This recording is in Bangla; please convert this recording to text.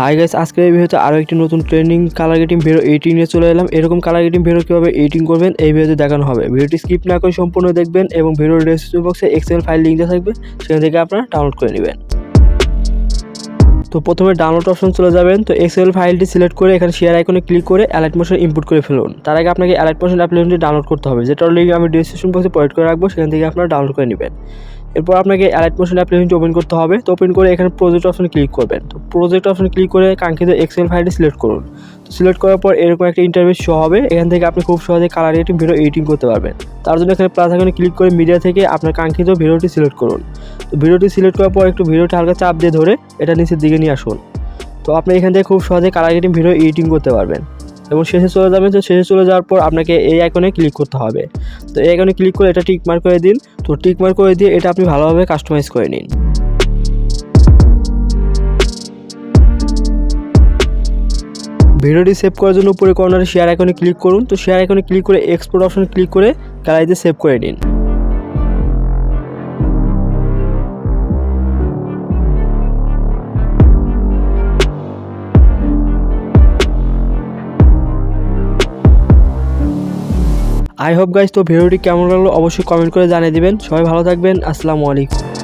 হাই গাইস, আজকের এই ভিডিওতে আরও একটি নতুন trending colour grading video editing নিয়ে চলে এলাম। এরকম কালার গ্রেডিং ভিডিও কীভাবে এডিটিং করবেন এই ভিডিওতে দেখানো হবে। ভিডিওটি স্কিপ না করে সম্পূর্ণ দেখবেন এবং ভিডিওর ডেসক্রিপশন বক্সে এক্সএল ফাইল লিঙ্ক দেওয়া থাকবে, সেখান থেকে আপনারা ডাউনলোড করে নেবেন। তো প্রথমে ডাউনলোড অপশন চলে যাবেন। তো এক্সএল ফাইলটি সিলেক্ট করে এখানে শেয়ার আইকনে ক্লিক করে অ্যালাইট মোশন ইম্পোর্ট করে ফেলুন। তার আগে আপনাকে অ্যালাইট মোশন অ্যাপ্লিকেশনটি ডাউনলোড করতে হবে, যেটার লিঙ্ক আমি ডেসক্রিপশন বক্সে প্রোভাইড করে রাখবো, সেখান থেকে আপনারা ডাউনলোড করে নেবেন। এরপর আপনাকে অ্যালাইট মোশন অ্যাপ্লিকেশনটি ওপেন করতে হবে। তো ওপেন করে এখানে প্রজেক্ট অপশনে ক্লিক করবেন। তো প্রজেক্ট অপশনে ক্লিক করে কাঙ্ক্ষিত এক্সএল ফাইলটি সিলেক্ট করুন। তো সিলেক্ট করার পর এরকম একটা ইন্টারফেস শো হবে। এখান থেকে আপনি খুব সহজে কালার গ্রেডিং ভিডিও এডিটিং করতে পারবেন। তার জন্য এখানে প্লাস আইকনে ক্লিক করে মিডিয়া থেকে আপনার কাঙ্ক্ষিত ভিডিওটি সিলেক্ট করুন। তো ভিডিওটি সিলেক্ট করার পর একটু ভিডিওটি হালকা চাপ দিয়ে ধরে এটা নিচের দিকে নিয়ে আসুন। তো আপনি এখান থেকে খুব সহজে কালার গ্রেডিং ভিডিও এডিটিং করতে পারবেন এবং শেষে চলে যাবেন। তো শেষে চলে যাওয়ার পর আপনাকে এই আইকনে ক্লিক করতে হবে। তো এই আইকনে ক্লিক করে এটা টিক মার্ক করে দিন। তো টিক মার্ক করে দিয়ে এটা আপনি ভালোভাবে কাস্টমাইজ করে নিন। ভিডিওটি সেভ করার জন্য উপরে কর্নারে শেয়ার আইকনে ক্লিক করুন। তো শেয়ার আইকনে ক্লিক করে এক্সপোর্ট অপশনে ক্লিক করে গ্যালারিতে সেভ করে নিন। আই হোপ গাইস, তো ভিডিওটি কেমন লাগলো অবশ্যই কমেন্ট করে জানিয়ে দিবেন। সবাই ভালো থাকবেন। আসসালামু আলাইকুম।